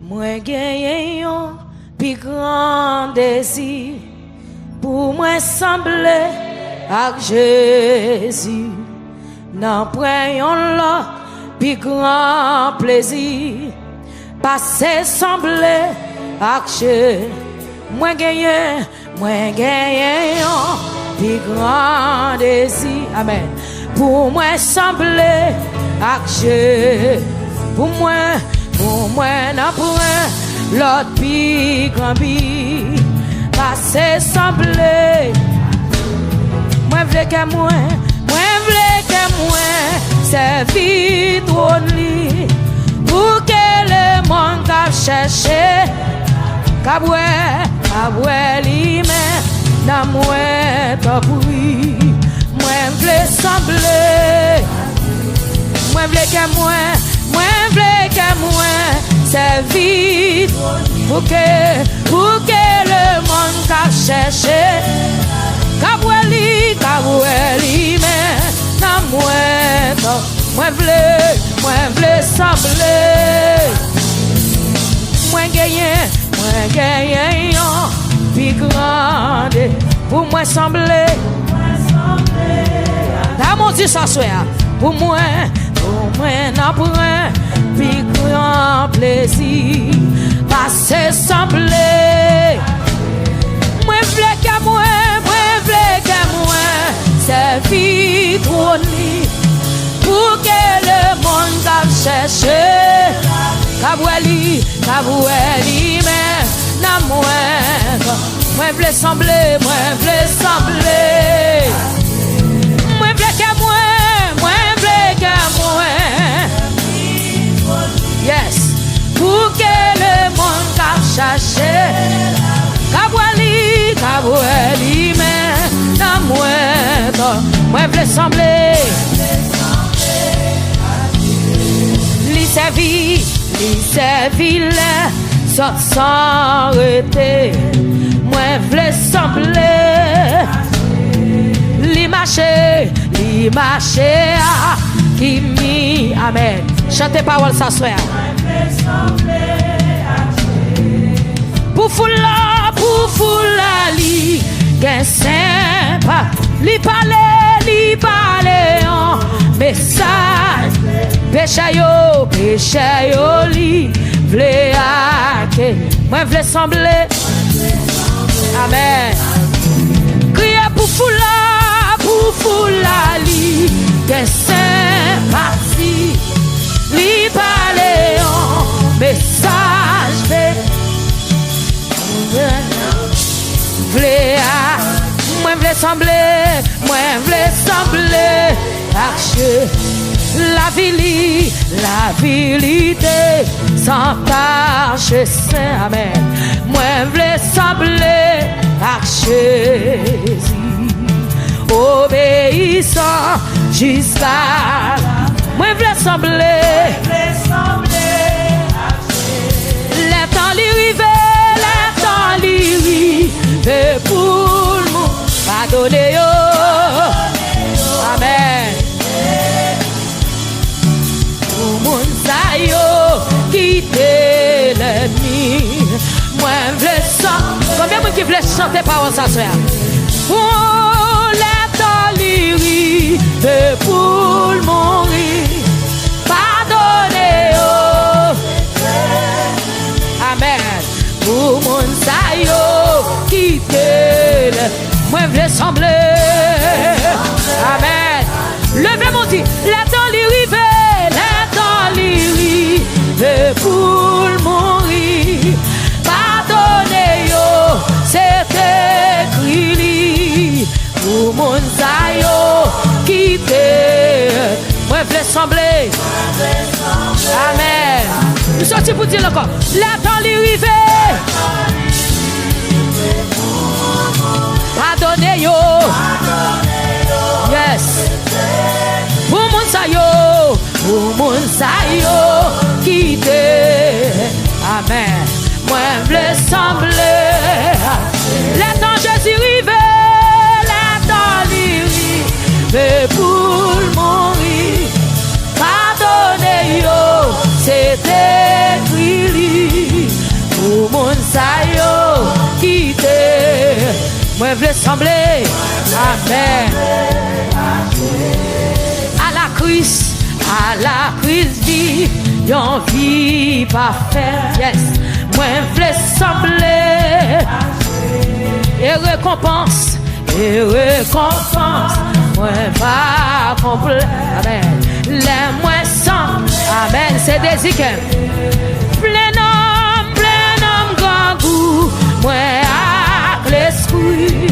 Moi gagné un plus grand désir pour moi sembler avec Jésus. N'en prenons là plus grand plaisir passer sembler avec Jésus. Moi gagné un plus grand désir. Amen. Pour moi sembler avec Jésus. Pour moi n'en prend l'autre plus grand bi passer sembler. Moi vle que moi servir trop li pour que le monde cap chercher kaboué li mais dans moi pas pourri. Moi vle sembler. Moi vle que moi servir pour que le monde cap chercher kaboué li mais dans moi vle sembler. Moi gagner un plus grand pour moi sembler. Dans mon Dieu ça soit pour moi n'en prend plus grand plaisir passer sembler. Moi vle que moi servir trop li pour que le monde cap chercher kaboué li mais n'a moi vle sembler. Moi vle que moi yes pour que le monde cap chercher kaboué li mais n'a moi vle sembler. Li servi le sort sans arrêter. Moi vle sembler. Li marché qui mi amen. Chantez parole ça soir. Pour foula li gen sympa li parler en message péché yo li vle ake. Moi vle sembler. Amen. Crier pour foula li gen sympathie li parler en message moi vle sembler avec la vérité sans tache saint. Amen. Moi vle sembler avec Jésus obéissant jusqu'à moi vle sembler. Le temps li rive pour nous pardonner yo. Amen. Pour moun sa yo quitter l'ennemi. Moi vle sembler. Combien moun qui vle chanter parole ça soir? Oh, le temps li rive pour mourir pardonner yo. Amen. Pour moun sa yo quitter le moi vle sembler. Amen. Levez mon Dieu. Le temps li rive pour mourir pardonner yo. C'est écrit li pour moun sa yo quitter. Moi vle sembler. Amen. Nous sortis pour dire encore. Le temps li rive pardonnez yo. Yes. Pour moun sa yo quitter. Amen. Moi vle sembler. Le temps Jésus rive. Le temps li rive pour mourir pardonnez yo. C'est écrit yon vie parfaite. Yes, moi vle sembler et récompense, moi pas complet. Amen. Les moins sans, amen, c'est des zikem. Plein homme, grand goût, moi avec l'esprit.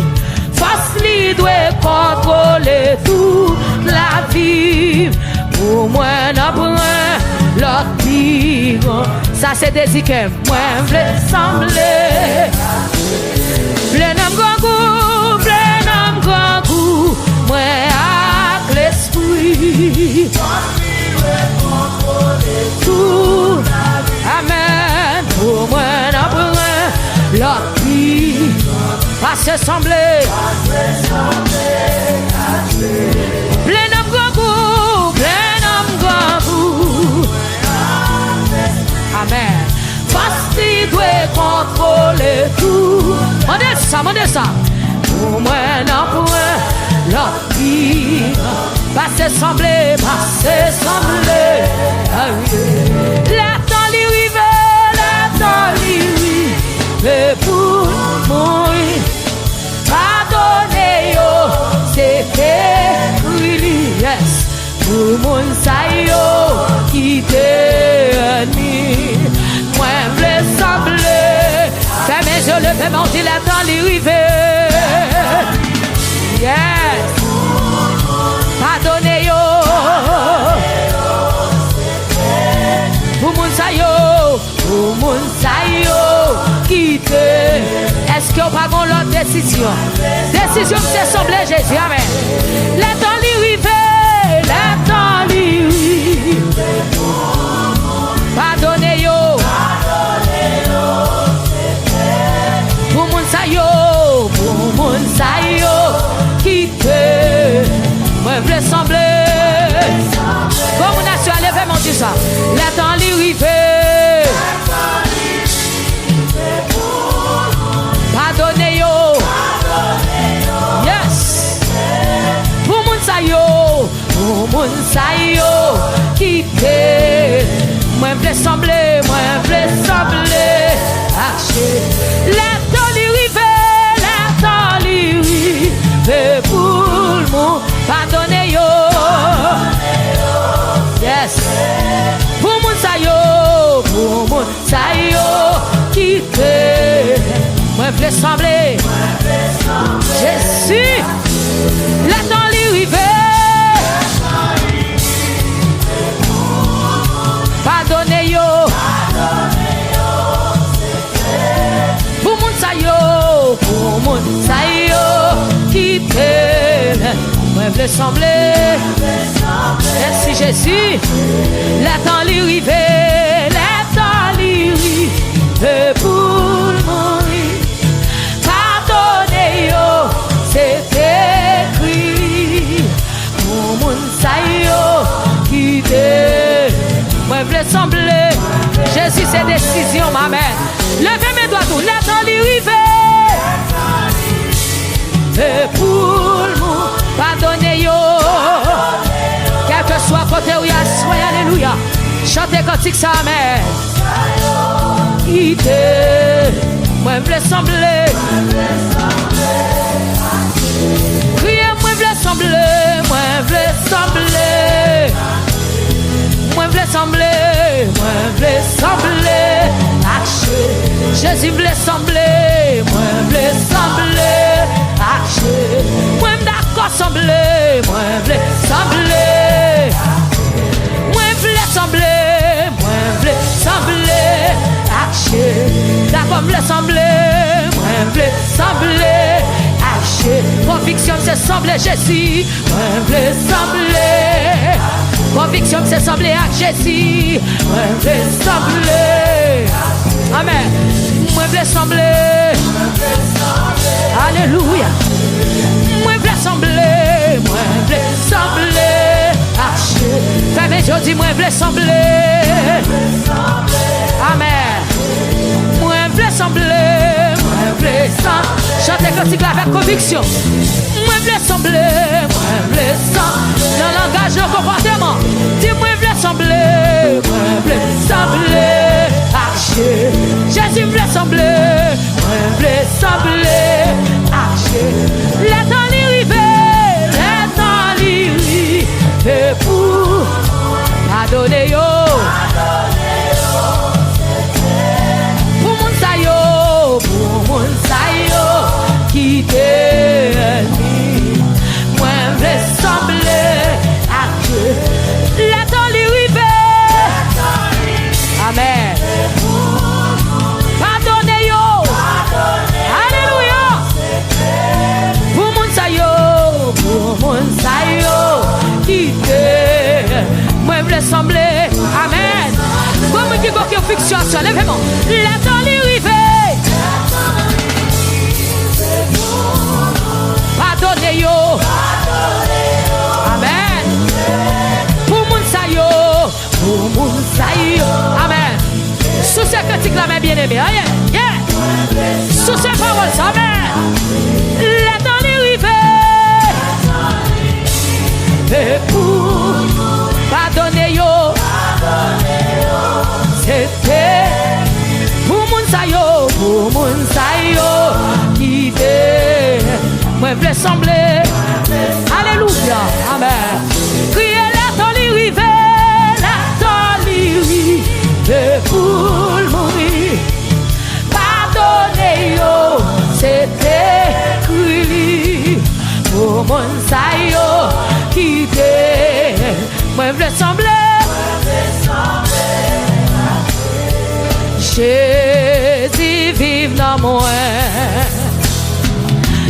Face li doit contrôler toute la vie. Pour moi, n'apprend l'autre vie. Ça, c'est des zikem. Moi, vle sembler. Plein homme, grand goût, moi avec l'esprit. Tout, amen. Pour moi, n'apprend l'autre vie. Pas se sembler. Plein homme, grand goût. Amen. Parce qu'il doit contrôler tout. Mandez ça. Pour moi, non, pour moi, l'autre vie. Pas se sembler. La temps lui rive, pour mourir. Pardonnez yo, c'est écrit, yes. Pour mon sayo, qui t'est moi vle sembler. Fais mes yeux, le fais monter la temps lui rive. Yes. Pardonnez yo. Pour mon sayo, quitte. Est-ce que vous pas l'autre décision? Décision c'est sembler Jésus, amen. Le temps lui rive, pardonnez yo. Pour mon sayo, quitte. Moi vle sembler. Comme on a su aller vers mon Dieu ça. Le temps lui rive. Pardonnez yo. Yes. Pour mon sayo, quitte. Moi vle sembler. Aché. Le temps lui rive. Pour mon pardonnez yo. Yes. Pour mon sayo, quitte. Moi vle sembler. Jésus. Le temps lui rive. Pardonnez yo. Pour mon sayo, quitte. Moi vle sembler. Merci Jésus. Le temps lui rive. Pour mourir. Pardonnez yo. C'est écrit. Pour mon sayo, quitte. Moi vle sembler. Jésus c'est décision ma mère. Levez mes doigts tout. Le temps lui rive. Pour nous, pardonnez yo. Quel que soit côté où il y a, soyez alléluia. Chantez cantique ça, amen. Moi vle sembler. Criez, moi vle sembler. Moi vle sembler. Jésus vle sembler. Moi vle sembler. Moi d'accord sembler. Moi vle sembler. D'accord vle sembler. Moi vle sembler. Conviction c'est sembler Jésus. Moi vle sembler. Conviction c'est sembler à Jésus. Moi vle sembler. Amen. Moi vle sembler. Alléluia. Moi vle sembler. Fais mes yeux, dis moi vle sembler. Amen. Moi vle sembler. Chantez cantique avec conviction. Moi vle sembler. Dans le langage de comportement. Dis moi vle sembler. ressemblé à Jésus. Les temps l'y rive pour pardonner yo. Pour mon sa yo, qui t'aime, moi ressembler à Dieu. Les temps l'y rive. Amen. Pardonnez yo. Alléluia. Pour mon sa yo, qui t'aime, moi ressembler. Amen. Pour moi qui a une fiction, lèvez-moi. Les temps l'y rive. Pardonnez yo. Amen. Pour mon sa yo. Amen. Sous ces critiques là, mes bien-aimés. Sous ces paroles, amen. Les temps l'y rive. Et pour pardonner yo. C'était pour mon sa yo, qui t'est, moi voulais sembler. Alléluia, amen. Criez la temps l'y rive, pour mourir. Pardonnez yo, c'était cru pour mon sa yo, qui t'est, moi voulais sembler. Jésus vive dans moi.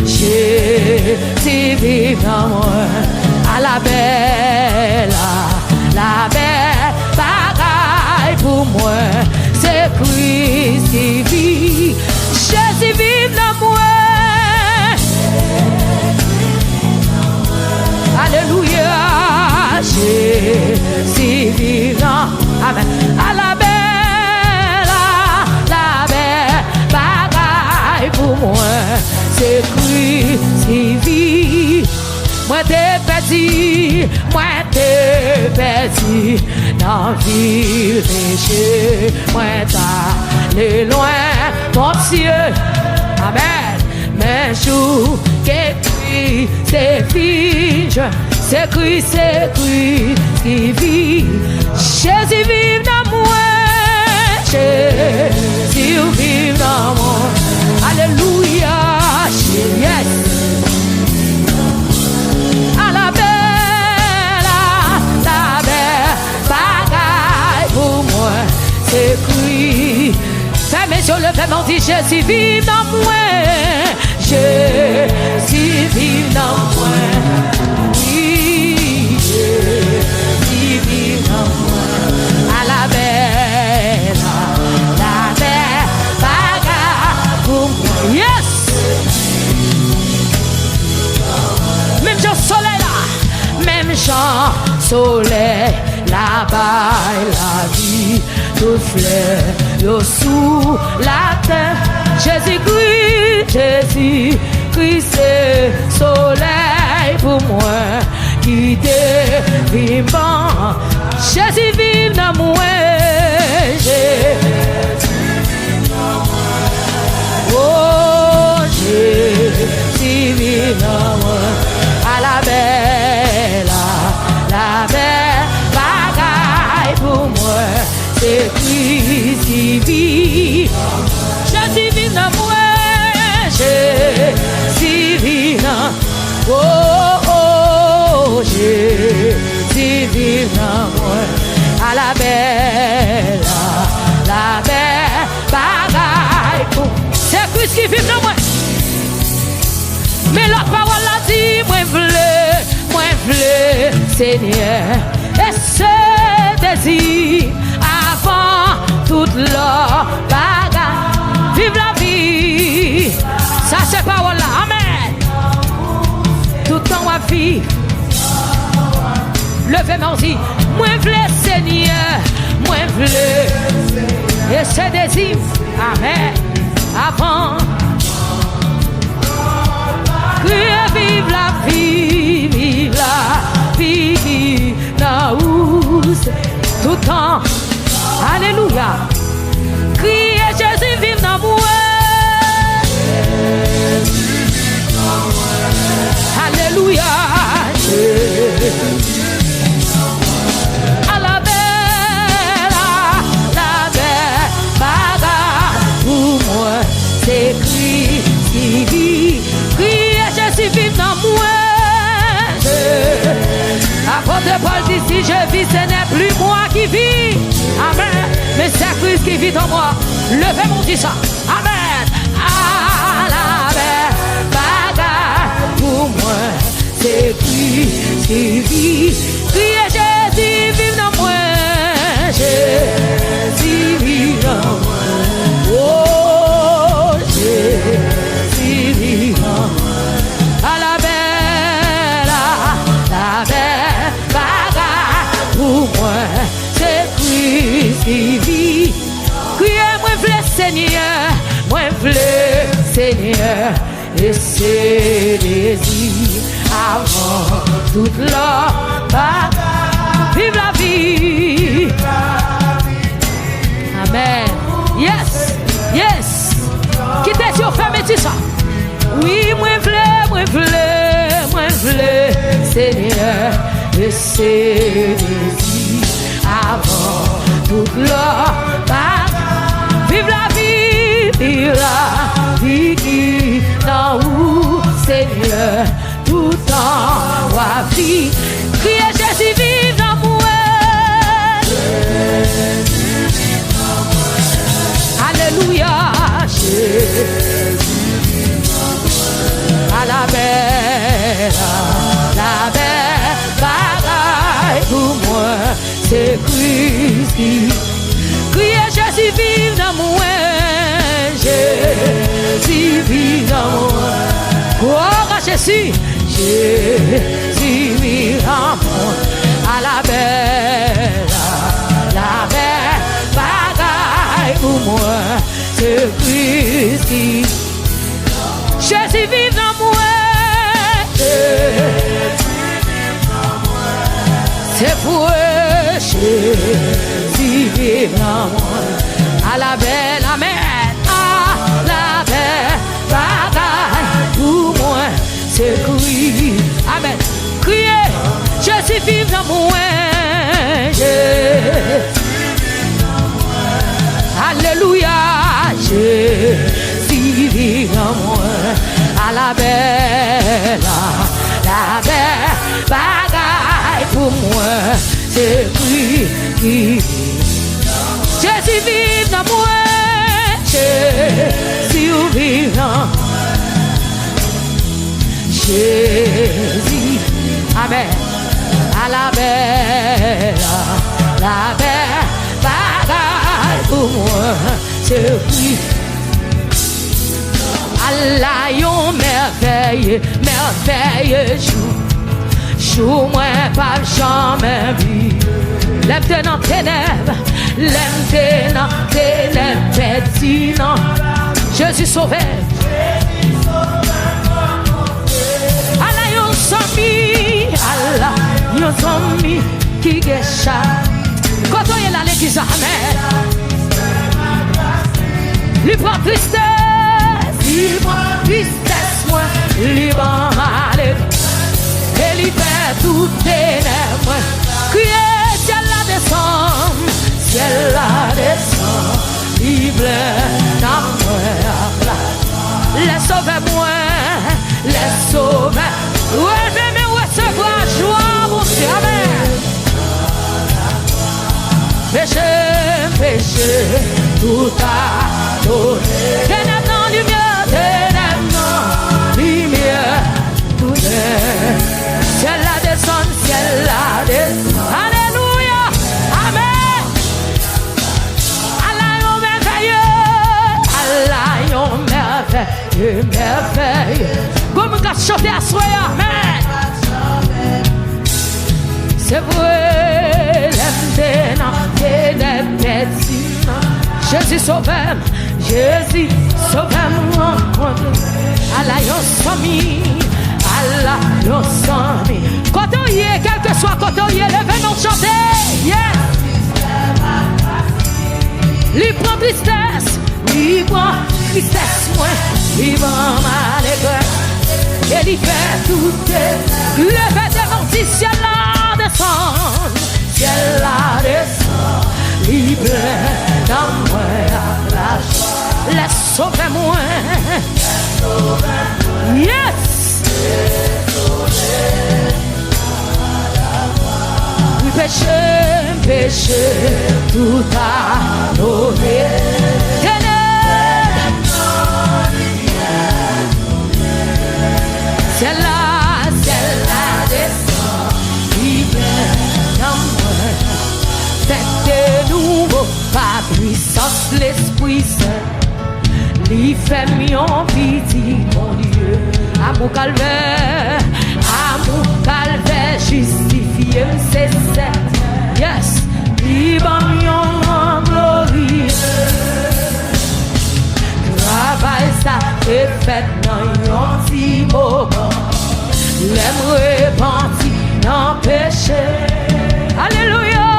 Jésus vive dans moi. À la belle bagaille pour moi. C'est Christ qui vit. Jésus vive dans moi. Alléluia. Jésus vive dans moi. Amen. À la belle bagaille pour moi. C'est Christ qui vit. Moi t'es perdu dans la ville péché. Moi t'allais loin, mon Dieu. Amen. Mais jour qui c'est fini. C'est Christ qui vit. Jésus vive dans moi. Jésus vive dans moi. Alléluia. Yes. À la belle bagaille pour moi. C'est Christ. Fermez sur le fait, on dit Jésus vive dans moi. Jésus vive dans moi. Oui, Jésus vive dans moi. À la belle bagaille pour moi. Yes. Même Jean soleil là, même Jean soleil là-bas, la vie, tout fleur, sous la terre. Jésus-Christ, c'est soleil pour moi, qui est vivant. Jésus vive dans moi. Oh, Jésus vive dans moi. À la belle bagaille pour moi. C'est Christ qui vit. Jésus vit dans moi. Jésus vit dans moi. Oh, Jésus vit dans moi. À la belle bagaille pour moi. C'est Christ qui vit dans moi. Mais la parole a dit, moi v'lais, Seigneur, et ce désir avant toute la bagarre. Vive la vie, ça c'est parole là, amen. Tout le temps à vivre. Levez-moi aussi, moi v'lais, Seigneur, moi v'lais, et ce désir, amen, avant. Vive la vie, vive la vie, tout le temps. Alléluia. Criez Jésus, vive dans moi. Alléluia. À la belle bagarre pour moi, c'est Christ qui vit. Jésus vit dans moi. Apôtre Paul dit si je vis, ce n'est plus moi qui vis. Amen. Mais c'est Christ qui vit en moi. Levez mon dit ça. Amen. À la belle bagarre pour moi, c'est Christ qui vit. Criez Jésus vit dans moi. Jésus vit dans moi. Oh, Jésus vit dans moi. À la belle bagarre pour moi, c'est Christ qui vit. Criez moi v'lais Seigneur, moi v'lais Seigneur, et c'est désir avant toute la bagarre. Vive la vie. Amen. Yes, yes. Quittez tes yeux fermés, dis ça. Oui, moi v'lais, Seigneur, et c'est désir avant toute la bagarre. Vive la vie qui dans où, Seigneur, tout en toi vie. Criez Jésus vive dans moi. Alléluia. À la belle bagaille pour moi, c'est Christ qui criez Jésus vive dans moi. Jésus vive dans moi. Oh Jésus, Jésus vive dans moi. À la belle bagaille pour moi, c'est Christ qui Jésus vive dans moi. C'est pour Jésus vive dans moi. À la belle, amen. À la belle bagaille pour moi, c'est Christ. Amen. Criez, Jésus vive dans moi. Alléluia. Jésus vive dans moi. À la belle bagaille pour moi, c'est Christ qui Jésus vive dans moi. Jésus vive dans moi. Jésus, amen. À la belle bagaille pour moi, c'est Christ. Allah yon merveilleux jour moi pas jamais vu. Lève dans ténèbres, lève dans ténèbres, dis non. Jésus sauvé. Allah yon sami qui gècha. Quand on est là l'église, amen. Lui prend tristesse. Il prend tristesse, moi, libre malade. Et il fait tout ténèbres. Criez, ciel la descend, ciel la descend. Il pleut dans moi. Les sauvez-moi, les sauvez. Levez-moi, recevoir joie, mon Dieu, amen. Péché, tout a donné. Ténèbres dans lumière. Ciel la descend, ciel la descend. Alléluia, amen. Allah yon merveilleux, merveilleux. Comme on a chanté à soi, amen. C'est vrai, l'aime des Jésus sauve-moi, Jésus sauve-moi. Allah yon sami. Allah, yon sami. Quand on y est, quel que soit quand on y est, levez-nous chanter. Yes. Il prend tristesse, moi, il prend malheur. et il fait tout. Le fait de mon ciel là descend, ciel là descend, libre dans moi la joie. Laisse sauver moi. Yes. Oui, péché, tout a donné. C'est là descend, il vient dans moi. C'est de nouveau, par puissance l'Esprit Saint. Il fait mon petit, mon Dieu. Amour calvaire, justifié, c'est certain. Yes, il va en gloire. Travail ça est fait dans un petit moment. L'aime repenti dans péché. Alléluia.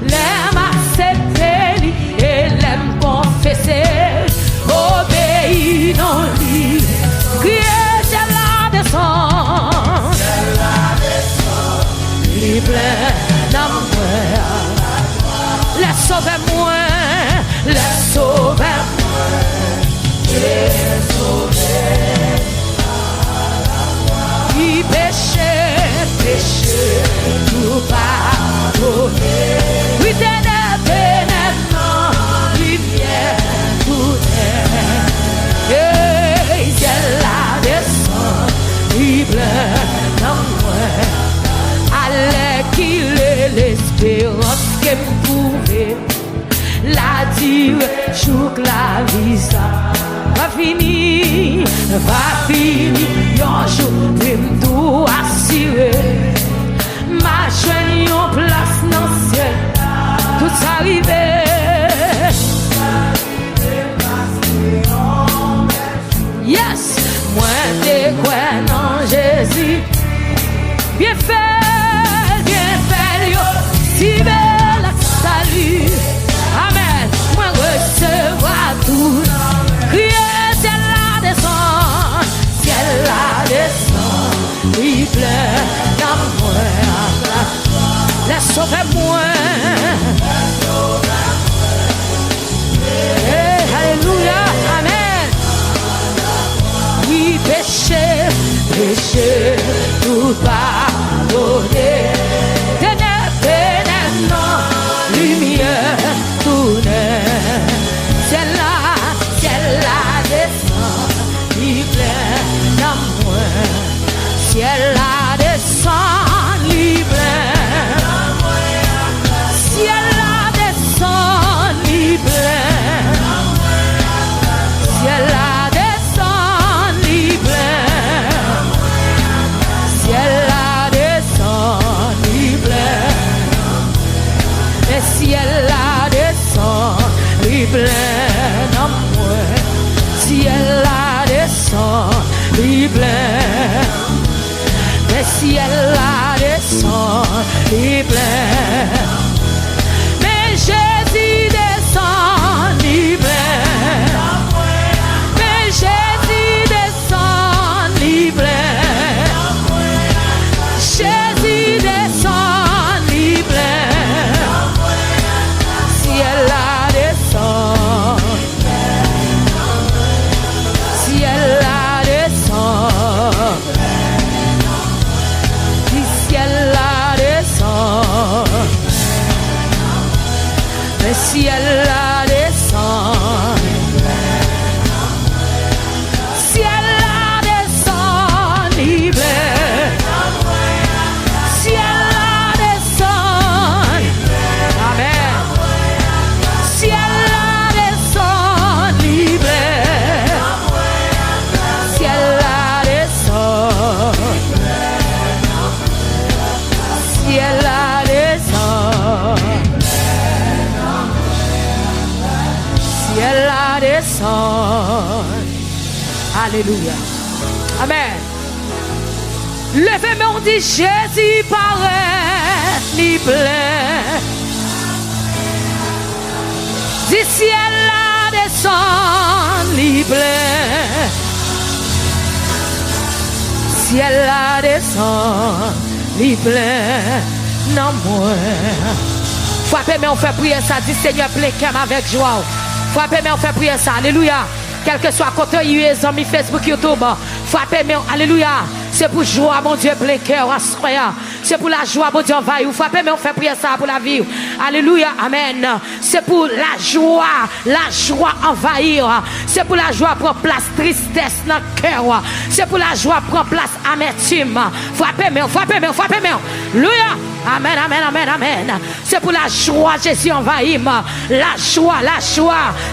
L'aime accepter et l'aime confesser. Obéis dans lui. Crier, c'est la descend. Il plein d'amour. Laisse sauver moi. Laisse sauver moi. Laisse sauver. Il péché, tout pardonné. Oui, ténèbres, non, lumière, tout est. Et c'est la descend, il plein d'amour. Allez qu'il est l'espérance qu'elle pouvait. La direction que la vie ça va finir, un jour, même tout assuré. Ma chaîne en place dans le ciel, tout arrivé. Yes, moi t'es quoi non Jésus, bien fait, yo, si belle salut. Amen. Moi recevoir tout. Crier, ciel la descend, ciel la descend. Il pleut dans moi. Laisse sauver moi. Alléluia. Amen. Oui, péché, tout pardonné. Ténèbres, non, lumière. Ciel la descend, il plein d'amour. Ciel la descend, il plein. Ciel la descend, il plein. Ciel la descend, il plein. Ciel la descend, il plein. Et ciel la descend, il plein d'amour. Ciel la descend, il plein. Mais ciel la descend, il plein. Mais Jésus descend, il plein. Mais Jésus descend, il plein. Jésus descend, il plein. Ciel la descend, ciel la descend, ciel la descend, le ciel la descend, ciel la descend, il pleut, ciel la descend, amen. Ciel la descend, libre. Ciel la descend. Ciel la descend. Ciel la descend. Alléluia. Amen. Levez-moi, on dit Jésus paraît, libre. Du ciel la descend, libre. ciel la descend, li plein dans moi. Frappez, mais on fait prier ça. Dis Seigneur, plein avec joie. Frappez, mais on fait prier ça. Alléluia. Quel que soit côté US, amis Facebook, YouTube. Frappez, mais alléluia. C'est pour joie, mon Dieu, plein cœur. C'est pour la joie, mon Dieu, envahir. Frappez, mais on fait prier ça pour la vie. Alléluia. Amen. C'est pour la joie envahir. C'est pour la joie prendre place tristesse dans le cœur. C'est pour la joie prendre place amertume. Frappez, mais frappez, mais frappez, mais. Alléluia. Amen, amen, amen, amen. C'est pour la joie, Jésus envahit. La joie.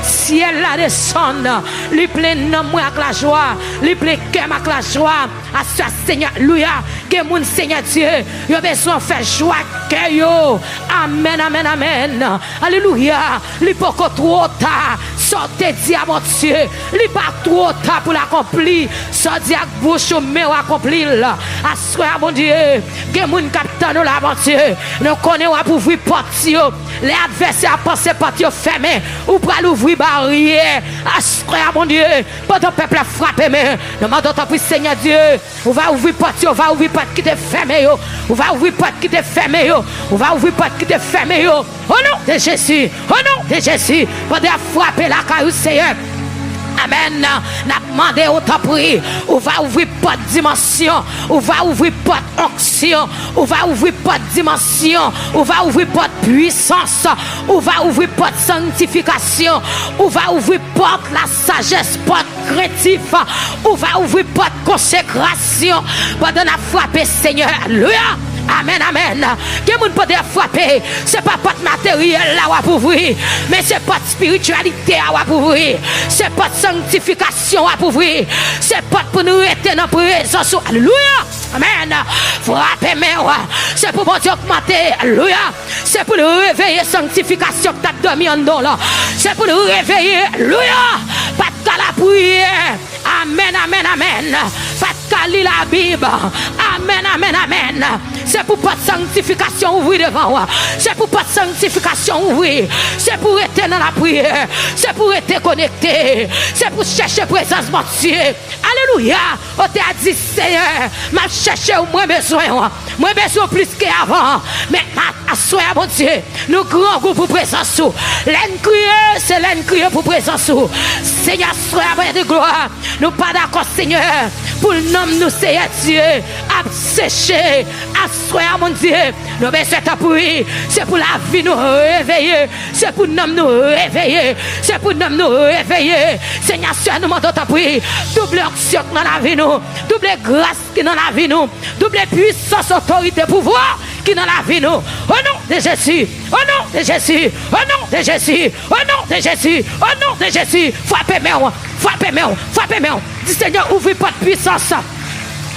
Ciel la descend. Lui plein de moi avec la joie. Lui plein cœur avec la joie. À ce Seigneur, alléluia. Que mon Seigneur Dieu, il a besoin de faire joie cœur. Amen, amen, amen. Alléluia. Lui pas trop tard. Sortez diable Dieu. Lui pas trop tard pour l'accomplir. Sortez avec bouche mais accomplir. À ce mon Dieu, que mon capitaine là mon Dieu. Nous connaissons pour ouvrir porte. Les adversaires pensent porte fermée. Ou pour l'ouvrir barrière. À ce mon Dieu, pendant le peuple a frappé mais nous demandons pour Seigneur Dieu. On va ouvrir porte, on va ouvrir porte qui te fermée. On va ouvrir porte qui te fermée. On va ouvrir porte qui te fermée. Au nom de Jésus, au nom de Jésus, pendant frapper la caillou Seigneur. Amen. N'a demandé au temps pris. On va ouvrir porte dimension. On va ouvrir porte onction. On va ouvrir porte dimension. On va ouvrir porte puissance. On va ouvrir porte sanctification. On va ouvrir porte la sagesse, porte créatif. On va ouvrir porte consécration. Pendant la frappe Seigneur. Alléluia. Amen, amen. Que moun peut frapper, c'est pas porte matériel là pour ouvrir, mais c'est pas spiritualité à ouvrir, c'est pas sanctification à ouvrir, c'est pas pour nous être dans présence. Alléluia. Amen. Frappez moi, c'est pour mon Dieu augmenter. Alléluia. C'est pour nous réveiller sanctification que tu as dormi en nous là. C'est pour nous réveiller. Alléluia. Pas de la prière. Amen, amen, amen. Pas de lire la Bible. Amen, amen, amen. C'est pour pas de sanctification ouvrir devant moi. C'est pour pas de sanctification ouvrir. C'est pour être dans la prière. C'est pour être connecté. C'est pour chercher présence de Dieu. Alléluia. On t'a dit Seigneur, m'a cherché au moins besoin. Moi besoin plus qu'avant. Mais à soi mon Dieu, nous grand goût pour présence. L'en crier, c'est l'en crier pour présence. Seigneur, sois de gloire. Nous pas d'accord Seigneur. Pour le nom nous Seigneur Dieu, à sécher, à soir mon Dieu, nous besoin d'appuyer, c'est pour la vie nous réveiller, c'est pour nous nous réveiller, c'est pour nous nous réveiller. Seigneur, nous demandons d'appuyer, double action dans la vie nous, double grâce qui dans la vie nous, double puissance, autorité, pouvoir qui dans la vie nous. Au nom de Jésus, au nom de Jésus, au nom de Jésus, au nom de Jésus, au nom de Jésus, frappez-moi, frappez-moi, frappez-moi. Dis Seigneur, ouvre pas de puissance.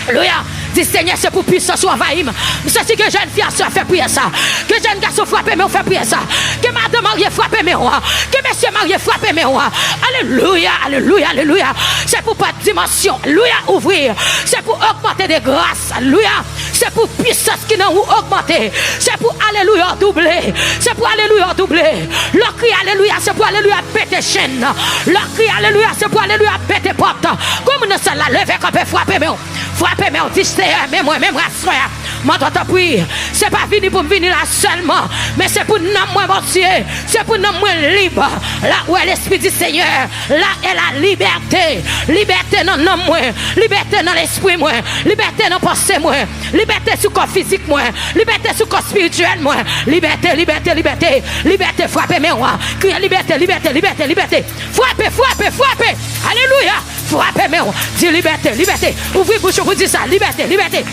Alléluia. Dis Seigneur, c'est pour puissance ou envahir. C'est si que jeune fille a fait prier ça. Que jeune garçon frappe, mais on fait prier ça. Que madame mariée frappe, mais on. Que monsieur marié frappe, mais on. Alléluia, alléluia, alléluia. C'est pour pas de dimension. Alléluia, ouvrir. C'est pour augmenter des grâces. Alléluia. C'est pour puissance qui n'a augmenter. C'est pour alléluia doubler. C'est pour alléluia doubler. Le cri alléluia, c'est pour alléluia péter chaîne. Le cri alléluia, c'est pour alléluia péter porte. Comme nous sommes là, lever quand on peut frapper, mais on. Frapper, mais on dit mais moi, frère, moi, t'as pris. C'est pas fini pour venir là seulement, mais c'est pour nous, moi, mon Dieu. C'est pour nous, moi, libre. Là où est l'Esprit du Seigneur, là est la liberté. Liberté dans l'homme, moi. Liberté dans l'esprit, moi. Liberté dans la pensée, moi. Liberté sur le corps physique, moi. Liberté sur le corps spirituel, moi. Liberté, liberté, liberté. Liberté, frappez, mais moi. Criez liberté, liberté, liberté, liberté. Frappez, frappez, frappez. Alléluia. Frappez, mais moi. Dis liberté, liberté. Ouvrez bouche pour dire ça. Liberté, liberté.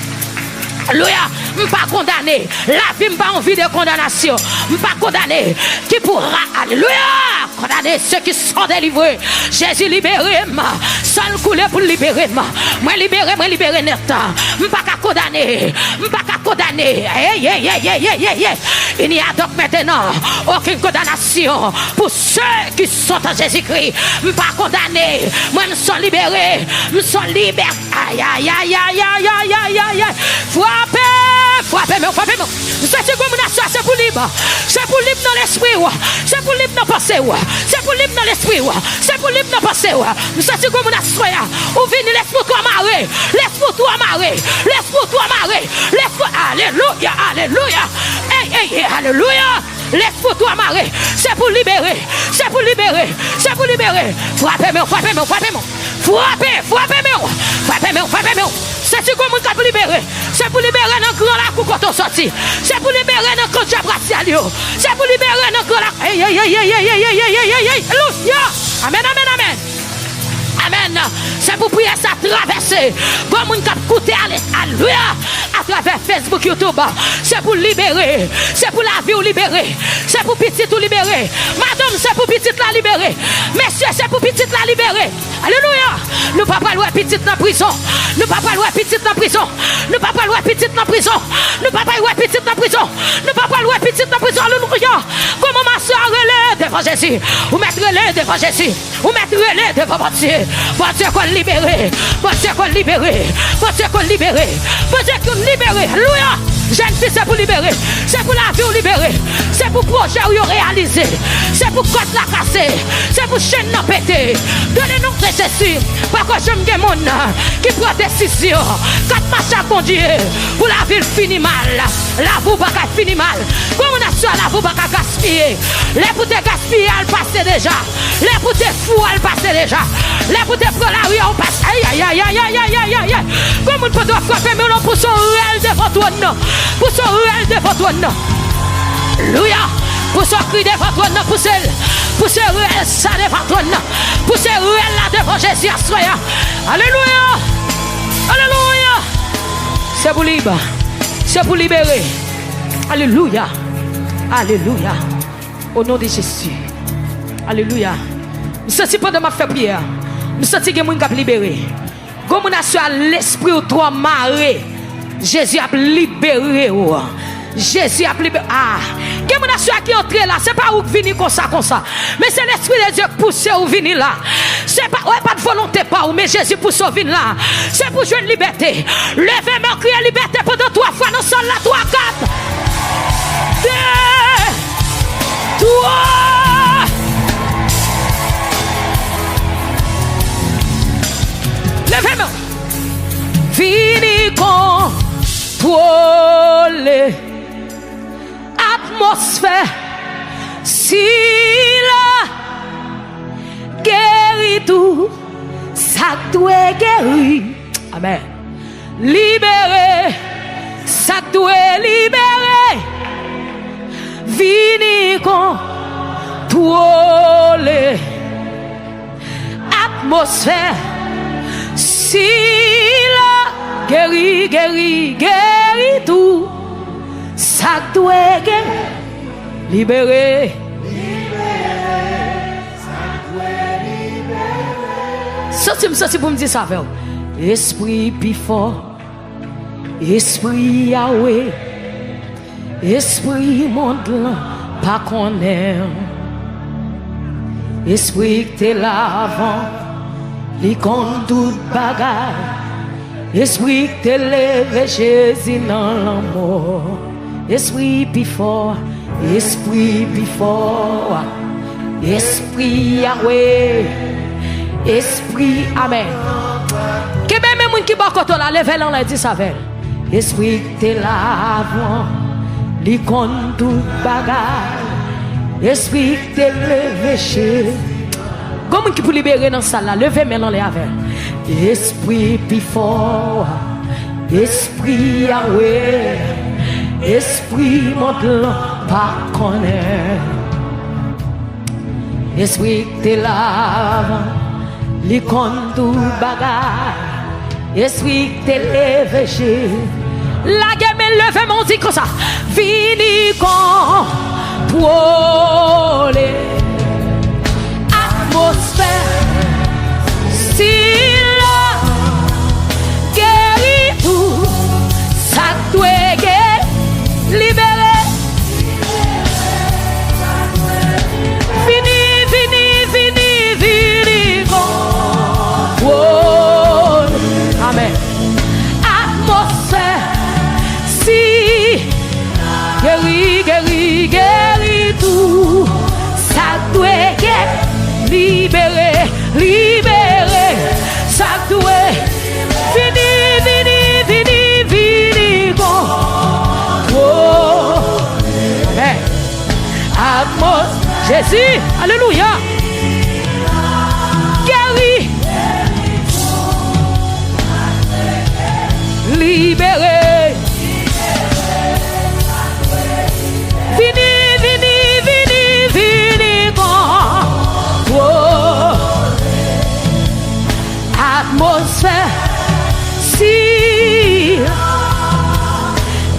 Alléluia, je ne suis pas condamné. La vie n'a pas envie de condamnation. Je ne suis pas condamné. Qui pourra, alléluia, condamner ceux qui sont délivrés. Jésus libéré, seul coulé pour libérer. Moi libéré net. Je ne suis pas condamné. Je ne suis pas condamné. Il n'y a donc maintenant aucune condamnation pour ceux qui sont en Jésus-Christ. Je ne suis pas condamné. Moi, je suis libéré. Je suis libéré. Aïe, aïe, aïe, aïe, aïe, aïe, aïe, aïe. Frappez, frappez-moi. C'est comme une assoir, c'est pour libre. C'est pour libre dans l'esprit. C'est pour libre dans pensée. C'est pour libre dans l'esprit. C'est pour libre dans pensée. C'est comme une assoir. Ou venez, laisse-moi toi marrer. Laisse-moi toi marrer. Laisse-moi toi marrer. Laisse-moi. Alléluia, alléluia. Hey, alléluia. Laisse-moi toi marrer. C'est pour libérer. C'est pour libérer. C'est pour libérer. Frappez-moi. C'est comme un pour libérer. C'est pour libérer dans grand lac où quand on sortit. C'est pour libérer dans grand Jabratialio. C'est pour libérer dans grand lac. Alléluia. Amen. Amen. C'est pour prier ça traverser. Comme on cap écouter alléluia à travers Facebook, YouTube. C'est pour libérer. C'est pour la vie ou libérer. C'est pour petit ou libérer. Madame, c'est pour petit la libérer. Messieurs, c'est pour petit la libérer. Alléluia. Nous pas pas loin petit dans prison. Nous pas pas loin petit dans prison. Nous pas pas loin petit dans prison. Nous pas pas loin petit dans prison. Nous pas pas loin petit dans prison. Alléluia. Comment ma soeur relève devant Jésus. Ou mettre relève devant Jésus. Ou mettre relève devant mon Dieu. Bon Dieu qu'on libéré. Bon Dieu qu'on libéré. Bon Dieu qu'on libéré. Bon Dieu qu'on libéré. Alléluia. Jeune fille, c'est pour libérer. C'est pour la vie ou libérer. C'est pour projet ou réaliser. C'est pour côte la casser. C'est pour chaîne non péter. Donnez-nous de Jésus. Parce que j'aime des monde qui prend décision. Quand marche à conduire. Pour la ville finit mal. La vous pas finit mal. Comme on a su la vous pas gaspiller. Les pour te gaspiller, elle passe déjà. Les pour te fou, elle passe déjà. Les pour te prendre la rue, on passe. Aïe. Comme on peut te frapper, mais on pour son réel devant toi. Pour son réel devant toi. Alléluia. Pour son cri devant toi. Pour ce réel ça devant toi. Pour ce réel là devant Jésus. Alléluia. Alléluia. C'est pour libre. C'est pour libérer. Alléluia. Alléluia. Au nom de Jésus. Alléluia. Je sens pendant ma fait prière. Je sens que je suis libéré. Comme on a su à l'esprit ou trop marré. Jésus a libéré. Jésus a libéré. Ah. Comme on a su à qui entrer là. C'est pas où venir comme ça. Mais c'est l'esprit de Dieu qui pousse ou venir là. C'est pas, ouais, pas de volonté pas ou mais Jésus pousse ou venir là. C'est pour jouer une liberté. Levez-moi, crier liberté pendant 3 fois. Nous sommes là 3, 4. 2, 3. Levez-moi. Fini contrôler atmosphère. Si la guérit tout, ça doit guérir. Amen. Libérer, ça doit libérer. Fini contrôler atmosphère. Si la guérit tout, ça doit guérir. Libérer, ça doit libérer. Ça, c'est pour me dire ça. Esprit before, esprit Yahweh, esprit monde là, pas qu'on aime. Esprit que t'es là avant. Li compte tout bagaille. Esprit que te lève Jésus dans l'amour. Esprit before. Esprit Yahweh. Esprit Amen. Que même moun qui bakoto la lève l'en la dit ça veut. Esprit que te là avant. Li compte tout bagaille. Esprit que te lève Jésus. Comment qui peut libérer dans ça là? Levez maintenant les avec. Esprit before, esprit Yahweh, esprit monte pas connaître. Esprit te lave, li compte tout bagaille. Esprit te lève chez. La gamme levez mon dit comme ça. Vini con pour les atmosphère. Si la guérit tout, ça doit libérer. Fini. Oh, amen. Atmosphère. Si libéré, ça doit fini, bon. Oh, amen. Amos, Jésus, alléluia. Guéri, libéré. Vini, bon. Oh, atmosphère, si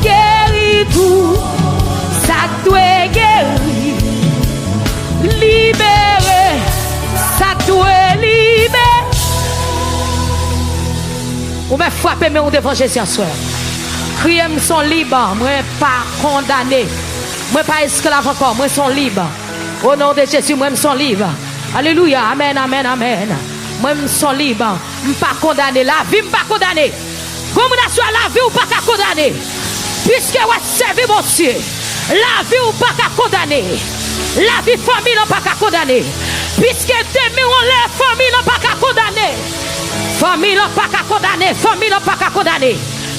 guéri tout, ça doit guérir, libérer, ça doit libérer. Ou me frapper mais on devant Jésus à soir. Crier me sont libres, moi pas condamné. Moi pas esclave encore, moi sont libres. Au nom de Jésus, moi me sont libres. Alléluia, amen, amen, amen. Moi me sont libres, je ne pas condamné. La vie me pas condamné. Comme on a soit la vie ou pas qu'à condamner. Puisque vous servez mon Dieu. La vie ou pas qu'à condamner. La vie famille n'a pas qu'à condamner. Puisque demain on lève famille n'a pas qu'à condamner. Famille n'a pas qu'à condamner. Famille n'a pas qu'à condamner.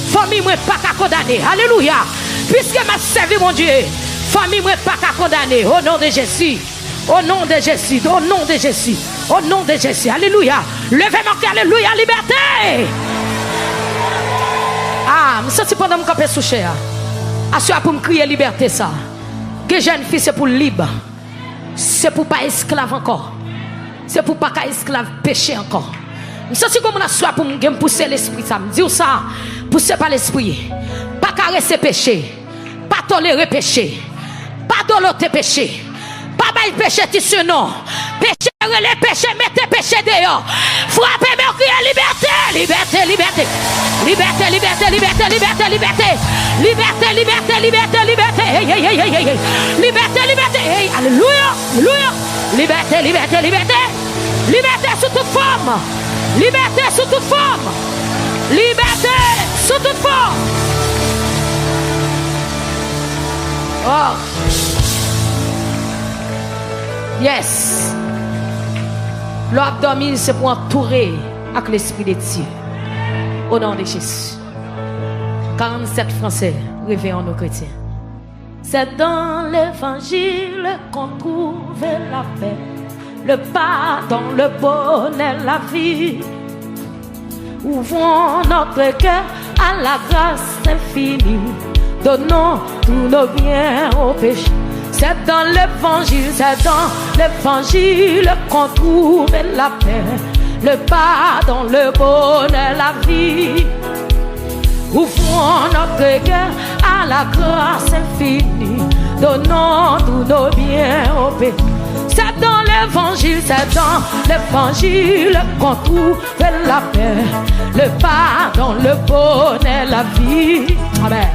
Famille moi pas qu'à condamner. Alléluia. Puisque m'a servi mon Dieu. Famille moi pas qu'à condamner. Au nom de Jésus. Au nom de Jésus. Au nom de Jésus. Au nom de Jésus. Alléluia. Levez-moi que alléluia. Liberté. Ah, je sens pendant que je suis souché. Assure pour me crier liberté ça. Que jeune fille c'est pour libre. C'est pour pas esclave encore. C'est pour pas esclave péché encore. Je sens comme on assure pour me pousser l'esprit ça. Me dire ça. Pousser par l'esprit. Pas caresser péché. Pas tolérer péché. Pas doloter péché. Pas bail péché tissu non. Péché les péchés, mettez péché dehors. Frappez mais criez liberté. Liberté, liberté. Liberté, liberté, liberté, liberté, liberté. Liberté, liberté, liberté, liberté. Hey, hey, hey, hey, hey. Liberté, liberté. Hey, alléluia, alléluia. Liberté, liberté, liberté. Liberté sous toute forme. Liberté sous toute forme. Liberté sous toute forme. Oh. Yes. L'abdomen c'est pour entourer avec l'esprit de Dieu. Au nom de Jésus. 47 Français, réveillons nos chrétiens. C'est dans l'évangile qu'on trouve la paix, le pardon, le bonheur, la vie. Ouvrons notre cœur à la grâce infinie. Donnons tous nos biens au péché. C'est dans l'évangile qu'on trouve la paix, le pardon, le bonheur, la vie. Ouvrons notre cœur à la grâce infinie. Donnons tous nos biens au péché. C'est dans l'évangile qu'on trouve la paix, le pardon, le bonheur, la vie. Amen.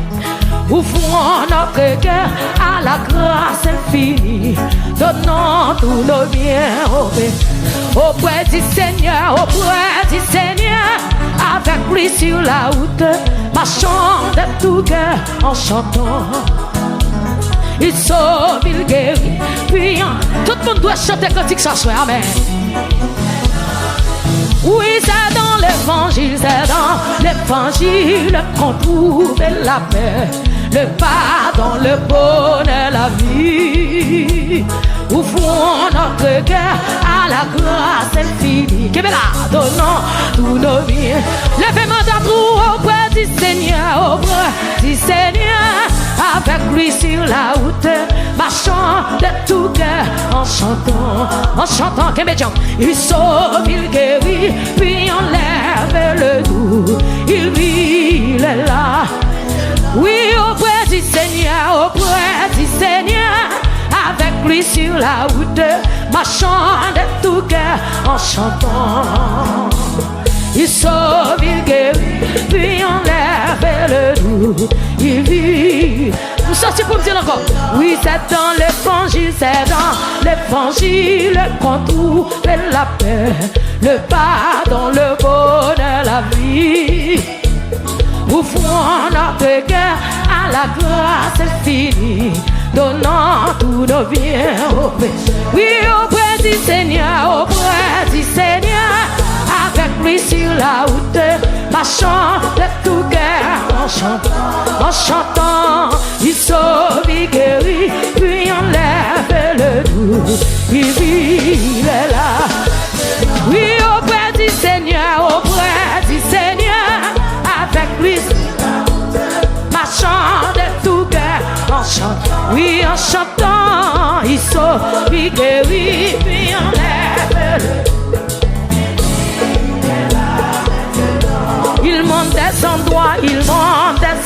Ouvrons notre cœur à la grâce infinie. Donnons tous nos biens auprès du Seigneur, avec lui sur la route, marchons de tout cœur en chantant. Il sauve, il guérit, puis tout le monde doit chanter quand il s'assoit. Amen. Oui, c'est dans l'évangile qu'on trouve la paix, le pardon, le bonheur, la vie. Ouvrons notre cœur à la grâce infinie. Que là, donnons tous nos biens. Levez-moi d'entre auprès du Seigneur, avec lui sur la route, marchant de tout cœur en chantant, il sauve, il guérit, puis enlève le doux, il vit, il est là. Oui, auprès du Seigneur, avec lui sur la route, marchant de tout cœur en chantant. Il sauve, il guérit, puis enlève le doux, il vit. Nous sortons pour me dire encore. Oui, c'est dans l'évangile qu'on trouve la paix, le pardon, le bonheur, la vie. Ouvrons notre cœur à la grâce infinie, donnant tous nos biens au Père. Oui, auprès du Seigneur, en chantant, il sauve, il guérit, puis on lève le doux, il vit, il est là. Oui, auprès du Seigneur, avec lui, marchant de tout cœur, on chante, oui, en chantant, il sauve, il guérit, puis on lève le doux. Il monte des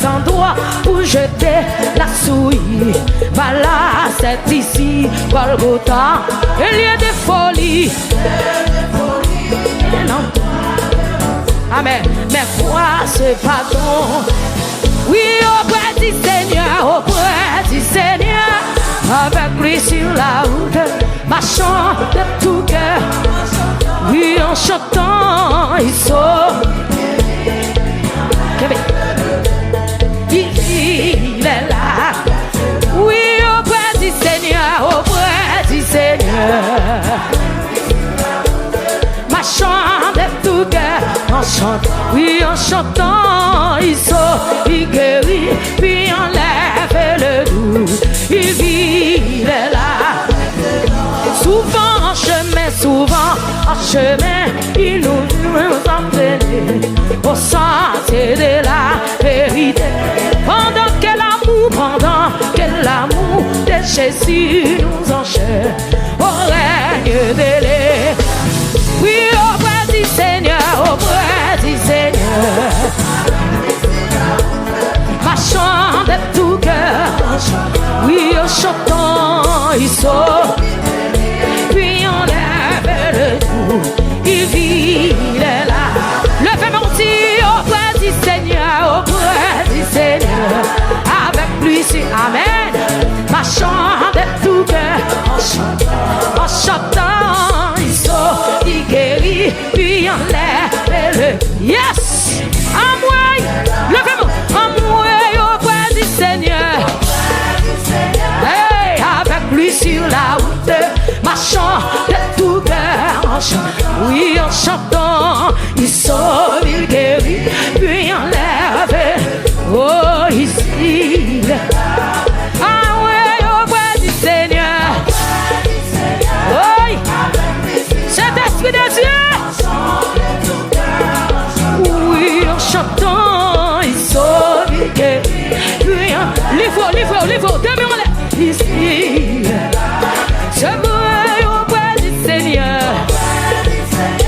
endroits pour jeter la souille. Voilà, c'est ici, Golgotha, il y a des folies. Non. Amen. Mais quoi, c'est pardon? Oui, auprès du Seigneur, avec lui sur la route, marchant de tout cœur. Oui, en chantant, il sauve. Il est là. Oui, auprès du Seigneur, marchant de tout cœur, on chante. Oui, en chantant, il sauve, il guérit, puis on lève le doux. Il vit, il est là. Souvent en chemin, il nous entraîne au sentier de la vérité. Pendant que l'amour de Jésus nous enchaîne au règne de l'Éternel. Oui, auprès du Seigneur, marchant de tout cœur. Oui, en chantant, il sauve, puis on lève le doux. Il vit, il est là. Levez mon Dieu auprès du Seigneur, avec lui, c'est Amen. Marchant de tout cœur, en chantant, il sauve, il guérit, puis on lève le. Yes! À moi, levez-moi, à moi auprès du Seigneur. Hey, avec lui sur la route, marchant de tout cœur, en chantant, oui, en chantant, il sauve, il guérit, puis on lève. Oh, ici, ah ouais, auprès du Seigneur. Oui, cet esprit de Dieu. Oui, en chantant, il sauve, il guérit, puis on livre, demeurons-les ici. Je veux auprès du Seigneur.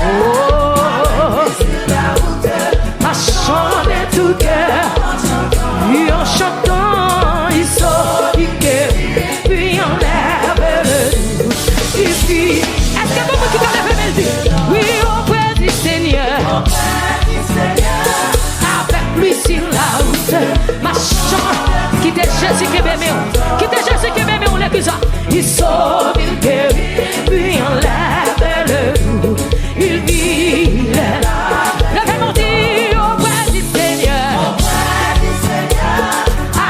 Oh, marchant de tout cœur. Oui, en chantant, il sauve, il guérit, puis on lève le doux. Ici, est-ce que vous qui lève le doux? Oui, auprès du Seigneur. Avec lui sur la route, marchant, qui était Jésus qui m'aimait, on l'a ça. Il sauve, il guérit, puis on lève le doux. Il vit, il est là. Levez mon Dieu auprès du Seigneur.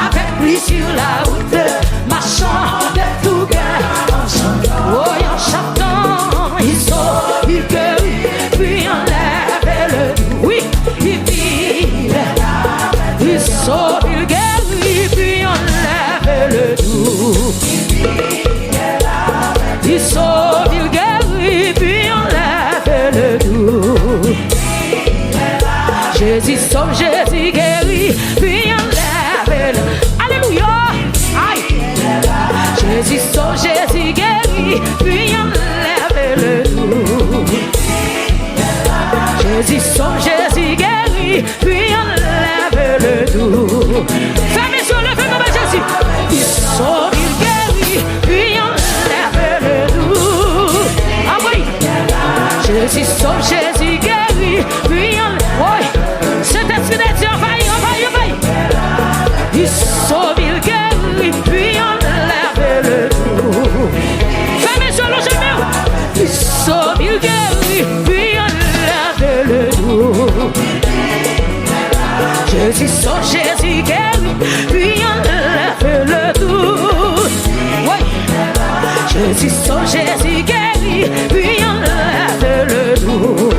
Avec lui sur la route, marchant de tout cœur. Oh, en chantant, il sauve, il guérit, puis on lève le doux. Oui, il vit, il est là. Il sauve, il guérit, puis on lève le doux. Il sauve, il guérit, puis on lève le doux. Jésus sauve, Jésus guérit, puis on lève le doux. Alléluia! Aïe! Jésus sauve, Jésus guérit, puis on lève le doux. Jésus sauve, Jésus guérit, puis on lève le doux. Fermez sur le feu, Jésus. Il sauve, il guérit, puis on lève le doux. Ah oui! Jésus sauve, Jésus guérit, puis on lève. Oui! Cet esprit de Dieu, envahit. Il sauve, il guérit, puis on lève le doux. Fermez sur le genou. Il sauve, il guérit, puis on lève le doux. Jésus sauve, Jésus guérit, puis on lève le doux. Oui. Jésus sauve, Jésus guérit, puis on lève le doux.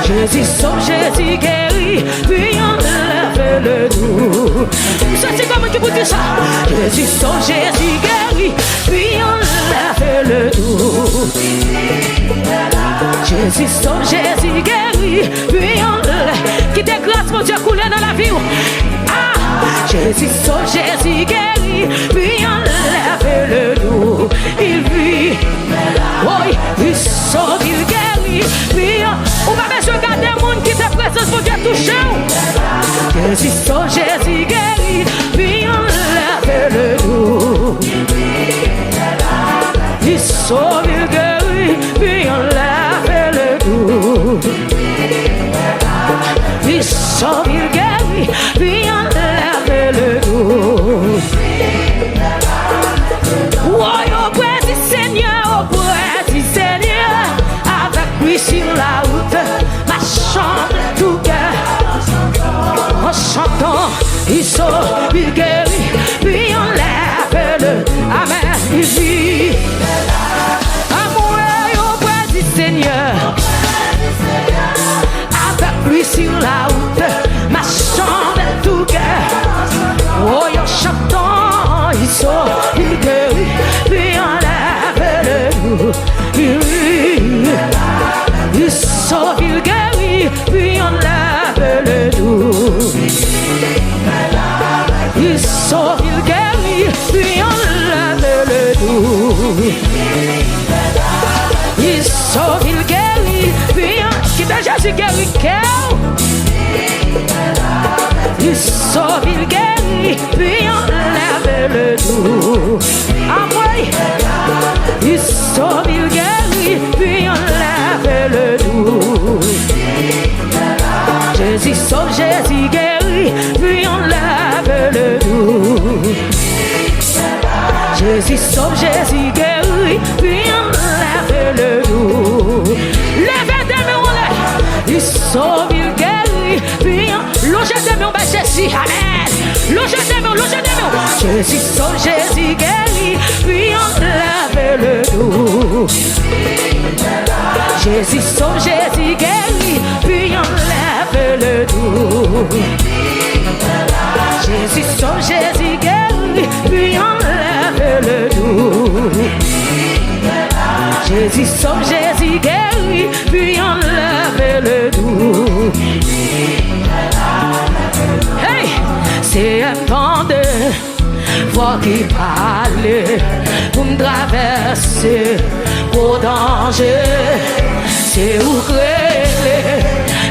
Jésus sauve, Jésus guérit, puis on lève le doux. Vous sentez comme qui vous dit ça? Jésus son Jésus guéri, puis on l'a fait le doux. Jésus son Jésus guéri, puis on l'a. Qui te grâce mon Dieu couler dans la vie. Ah, Jésus son Jésus guéri, puis on l'a fait le doux. Il vit, oui, il sauve, il guérit, puis on va besoin de garder le monde qui te présence pour Dieu toucher. Jésus son Jésus guéri, puis on l'a fait le doux. Il sauve, il guérit, puis on l'a fait le doux. Il sauve, il guérit, puis on l'a fait le doux. Auprès du Seigneur, avec lui sur la route, ma chante tout cœur. En chantant, il sauve, il guérit, puis on lève le amen, il vit. Amour auprès du Seigneur, avec lui sur la route, ma chante tout cœur. Oh, en chantant, il sauve, il guérit, puis on lève le doux. Il sauve, il guérit, puis on lève le doux. Il sauve, il guérit, puis on lève le doux. Il sauve, il guérit, puis on... Qui t'a Jésus guérit, il sauve, il guérit, puis on lève le doux. Ah oui, il sauve, il guérit, puis on lève le doux. Jésus sauve, Jésus guérit, puis on lève le doux. Jésus sauve, Jésus guérit, puis on lève le doux. Levez des mains, on lève. Il sauve, il guérit, puis on loge des mains, ben Jésus, amen. Loge des mains, loge des mains. Jésus sauve, Jésus guérit, puis on lève le doux. Jésus sauve, Jésus guérit, puis on lève le doux. Jésus sauve, Jésus guérit, puis on lève le doux. Jésus sauve, Jésus guérit, puis on lève le doux. Hey, c'est un temps de voix qui parle pour me traverser au danger. C'est où créer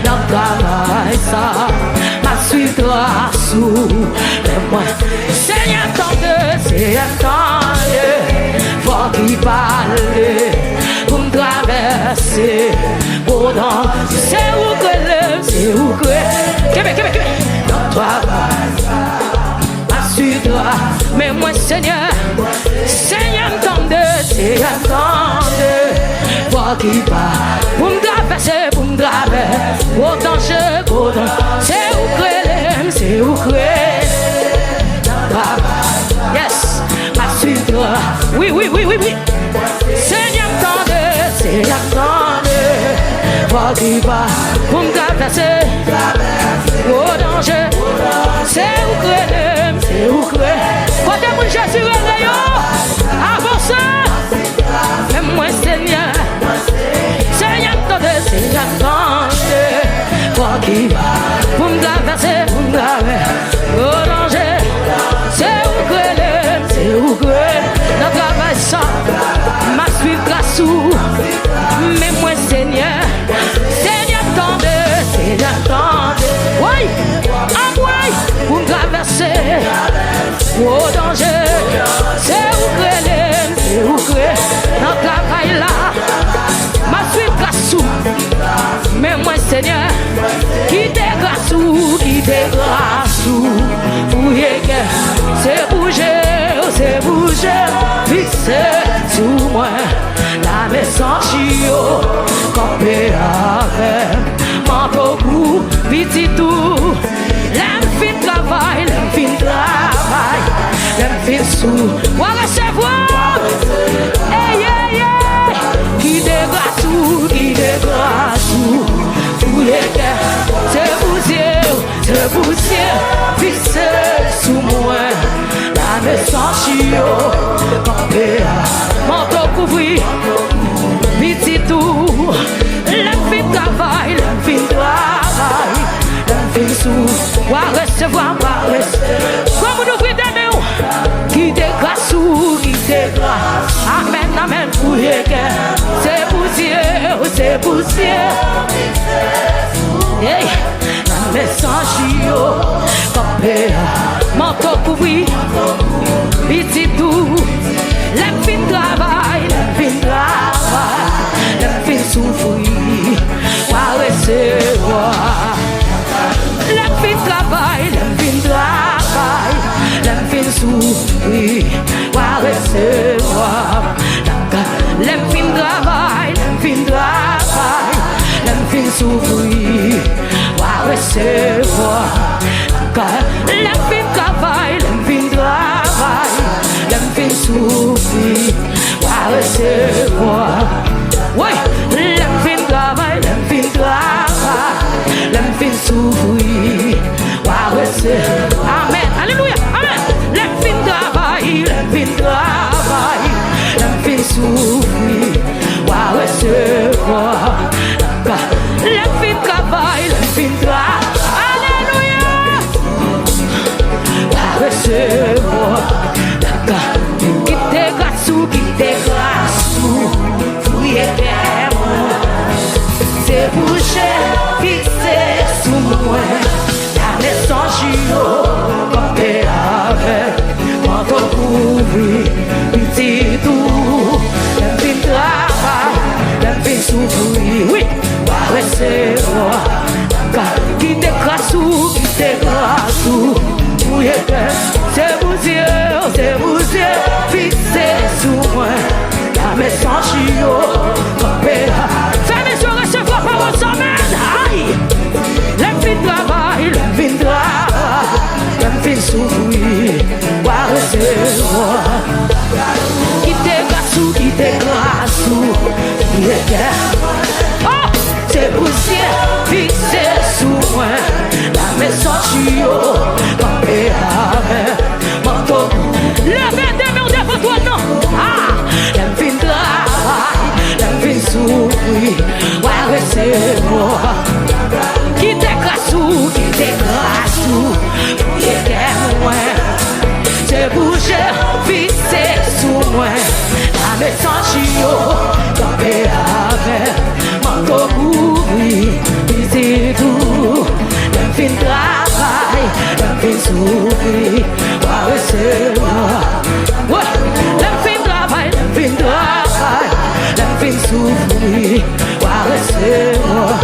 dans le travail ça, ma suite sous les moi. C'est un temps de voix qui parle pour me traverser au danger. C'est où créer, Québec, dans le travail ça, ma suite mais moi Seigneur, Seigneur m'tende, c'est un temps de voix qui parle pour me traverser, au danger, c'est où créer, yes, ma suite, oui, Seigneur m'tende, c'est un temps de voix qui parle pour me traverser, au danger, c'est où créer, côté mon Jésus avance, mais moi Seigneur, c'est j'attendais, quoi qui va, pour me traverser, au danger, c'est où que, notre travail ça, ma suite grâce sous, mais moi Seigneur, c'est j'attendais, oui, ah oui, pour me traverser, au danger, c'est où que, notre travail là, ma suite grâce sous, mais moi Seigneur, qui t'es grâce sous, fouillez que c'est bouger, fixé sous moi, la maison chio, campé avec, manteau bout, petit tout, l'aime fin travail, l'aime fin sous, voilà recevoir, qui t'es grâce sous, fouillez que c'est bouger, senti campé, manteau couvri, petit tout, la fin travail, la fin travail, la fin souffle, va recevoir, va recevoir. Comme nous ouvrez des mains, qui te grâce ou qui te grâce. Amen, amen, pour les gars, c'est poussière, c'est poussière. Hey, mais sans chio, campé, manteau couvri, petit tout, la fin travail, la fin travail, la fin souffrir, va recevoir. La fin travail, la fin travail, la fin souffrir, va recevoir. La fin travail, la fin travail, la fin souffrir, va recevoir. La fin travail, la fin travail, la fin souffrir, va recevoir. Oui, la fin travail, la fin travail, la fin souffrir, va recevoir. Amen, alléluia, amen. La fin travail, la fin travail, la fin souffrir, va recevoir. La fin travail, la fin travail, alléluia, va recevoir. Qui te grâce, fouille c'est bouché, fixé sous moi. La naissance chio, campé avec, manteau couvri, petit tout. La fin travail, la fin souffrir, oui, va recevoir. Qui te grâce, fouille c'est bouché, fixé sous moi. La naissance chio, campé avec. Recevoir par vos amènes. Aïe. La fin travail, la fin travail, la fin souffrir, va recevoir. Qui te grâce, oh, c'est poussière, fixé sous moi. La maison chio, campé avec, manteau. Levez des mains devant toi, non. Ah, la fin travail, la fin souffrir, va recevoir. Qui te grâce, qui est témoin. C'est bouché, fixé sous moi. La maison chio, campé avec, manteau couvri, c'est tout. La fin travail, la fin souffrir, va recevoir. Ouais, la fin travail, la fin travail, la fin souffrir, va recevoir.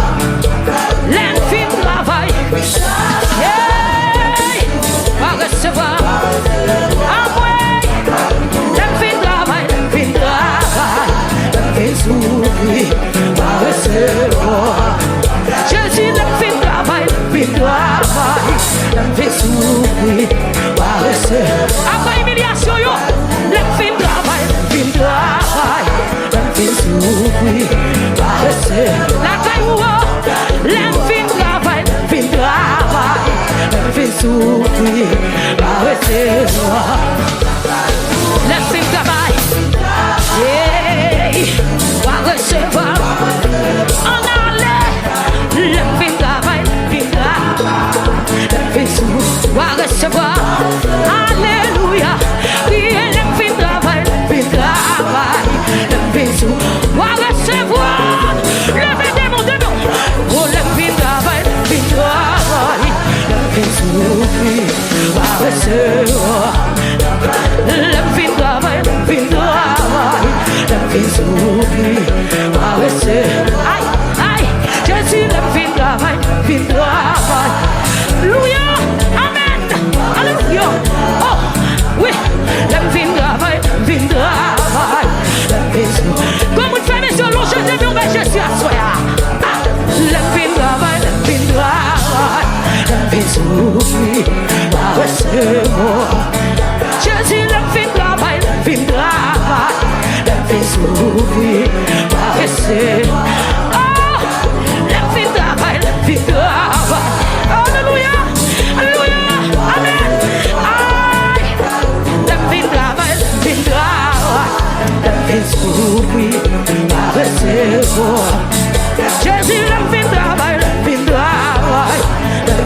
La fin travail, yeah, va recevoir. Ah ouais, la fin travail, la fin travail, la fin souffrir, va recevoir. Jésus, la fin travail, la fin travail, la fin souffrir, va recevoir. Après humiliation, yo, la fin travail, la fin travail, la fin souffrir, va recevoir. La cailloua, la fin travail, la fin travail, la fin souffrir, va recevoir. La fin travail, yeah, va recevoir. En allait, la fin travail, la fin souffrir, va recevoir. Alléluia, yeah, la fin travail, la fin souffrir, va recevoir. Levez des mains de nous. Oh, la fin travail, la fin souffrir, va recevoir. La fin travail, la fin souffrir, va recevoir. Aïe, aïe, Jésus, la fin travail, alléluia, amen, alléluia. Oh, oui, la fin travail, la fin souffrir. Comme une femme sur l'eau, je te dis, Jésus, à soi. La fin travail, la fin souffrir, va recevoir. Jésus, la fin travail, la fin souffrir, va recevoir. Oh, la fin travail, la fin travail. Alléluia, alléluia, amen. Aïe, la fin Jésus l'aime fin travail, l'aime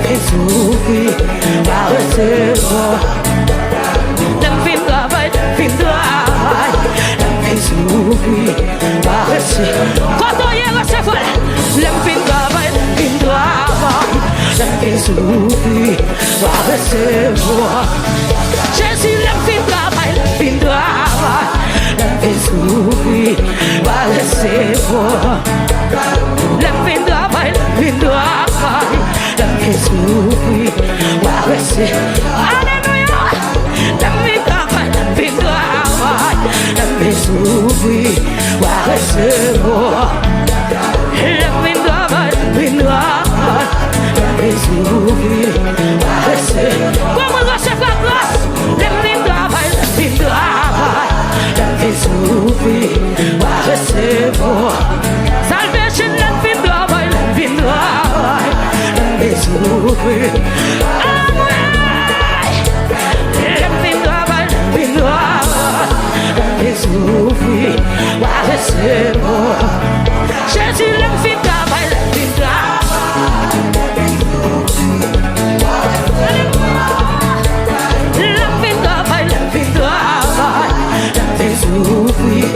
fin souffrir, va recevoir. L'aime fin travail, l'aime fin souffrir, va recevoir. Quand on y est recevoir, l'aime fin travail, l'aime fin souffrir, va recevoir. Jésus l'aime fin travail, l'aime fin souffrir, va recevoir. L'aime fin travail, l'aime fin souffrir, va recevoir. Alléluia. L'aime fin travail, l'aime fin souffrir, va recevoir. L'aime fin travail, l'aime fin souffrir, va recevoir. Comment recevoir grâce? L'aime fin travail, l'aime fin souffrir, va recevoir. Salvation, l'aime fin travail, l'aime fin souffrir. L'aime fin travail, l'aime fin souffrir, va recevoir. Jésus l'aime fin travail, l'aime fin souffrir,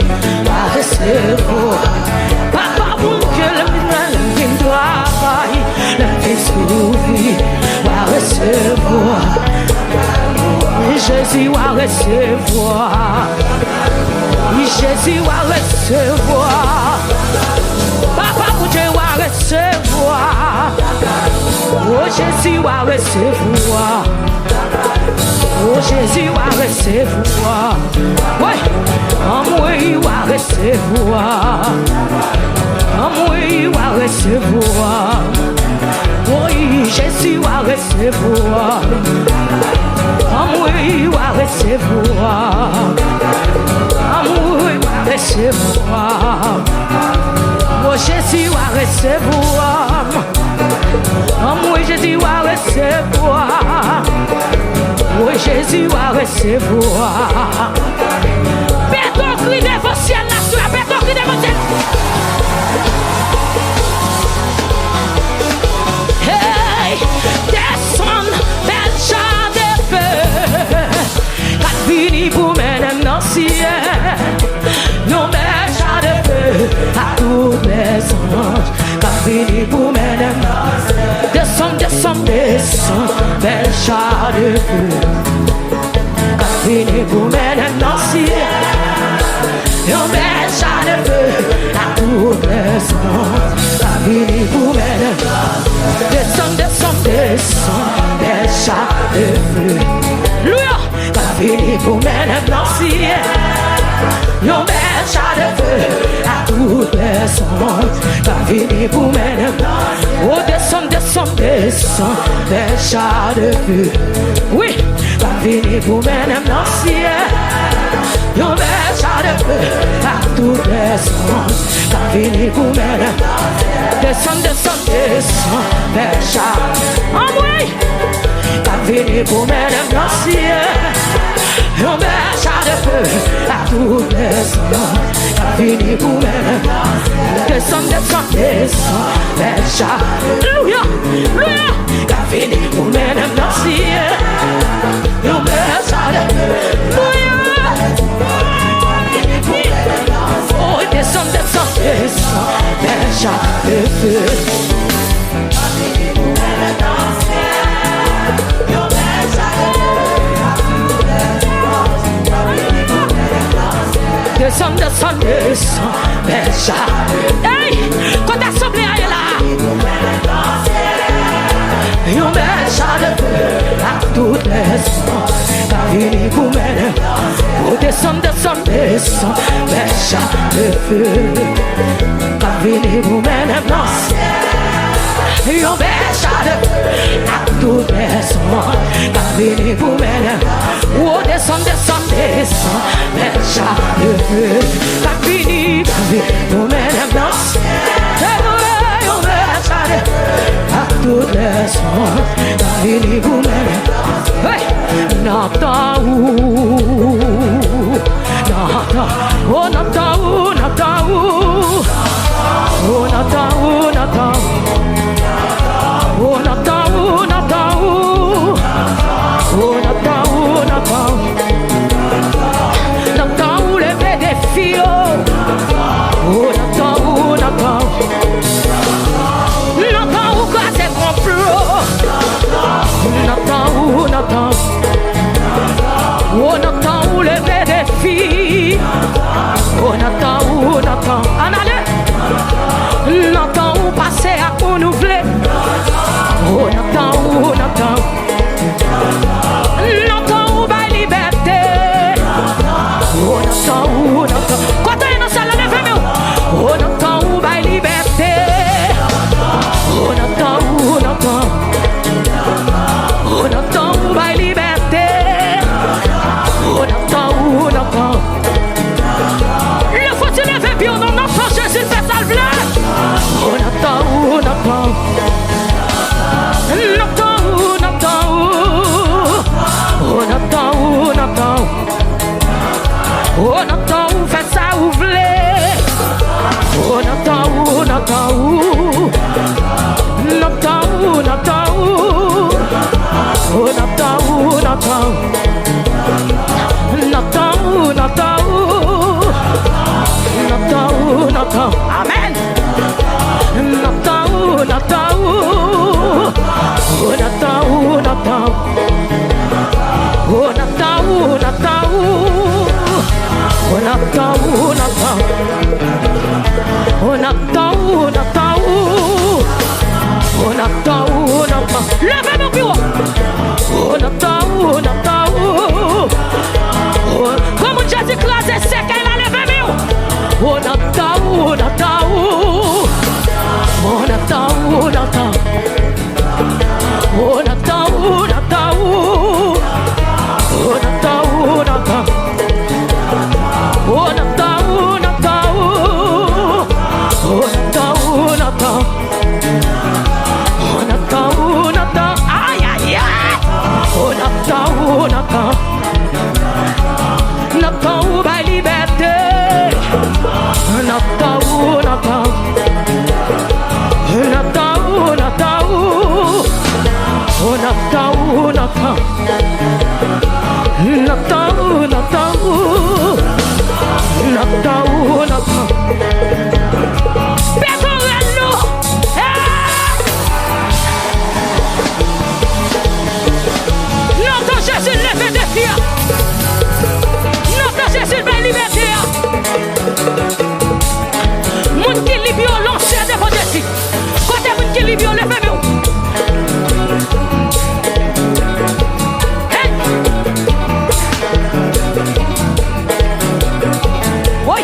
va recevoir. Papa, mon Dieu, l'aime fin travail, l'aime fin souffrir, va recevoir. Jésus va recevoir. Jésus va recevoir. Papa, mon Dieu va recevoir. Oh, Jésus va recevoir. Oh, Jésus va recevoir. Oui, en moi il va recevoir. En moi il va recevoir. Oui, Jésus va recevoir. En moi il va recevoir. En moi il va recevoir. Oh, Jésus va recevoir. En moi Jésus va recevoir. Oui, Jésus va recevoir. Béton cri dévotionnel, la soeur, béton cri dévotionnel. Hey, descend, belle char de feu. Quand fini pour mener dans le ciel. Non, belle char de feu à tous les anges. Quand fini pour mener dans le ciel. Descend, descend, descend, belle char de feu. Quand fini pour mener dans le ciel. Non, belle char de feu à tous les anges. Quand fini pour mener dans le ciel. Descend, descend, descend, belle char de feu. Louia, quand fini pour mener dans le ciel. Non, belle char de feu à tous les anges. Quand fini pour mener dans le ciel. Oh, descend, descend, descend, belle char de feu. Oui, quand fini pour mener dans le ciel. Non, belle char de feu à tous les anges. Quand fini pour mener dans le ciel. Descend, descend, descend, belle char. En moi, quand fini pour mener dans le ciel. Non, belle char de feu à tous les anges. Quand fini pour mener dans le ciel. Descend, descend, descend, belle char. Alléluia, alléluia. Quand fini pour mener dans le ciel. Non, belle char de feu. Alléluia. Oh, descend, descend, descend, belle char de feu. Descend, descend, descend, belle char. Hey, quand l'assemblée est là. Yon belle char de feu à toutes les anges. Quand fini pour mener. Oh, descend, descend, descend, belle char de feu. Quand fini pour mener dans le ciel. Yon belle char de feu à toutes les anges. Quand fini pour mener. Oh, descend, descend, descend, belle char de feu. Quand fini pour mener dans le ciel. Yon belle char de feu à toutes les anges. Quand fini pour mener. Hey, n'entend où, n'entend, oh n'entend où, n'entend où, oh Amen. Levez mon bureau. Como Jésus classe sec, il a levé meu. Natal vai libertar. Natal, Natal. Natal, Natal. Oh, Natal, Natal. Natal, Natal. Natal, Natal. Pedro Notre Jésus lève des filles. Notre Jésus va liberté. Moun qui libio lancé devant Jésus. Côté moun qui libio lève-moi. Hey. Oui.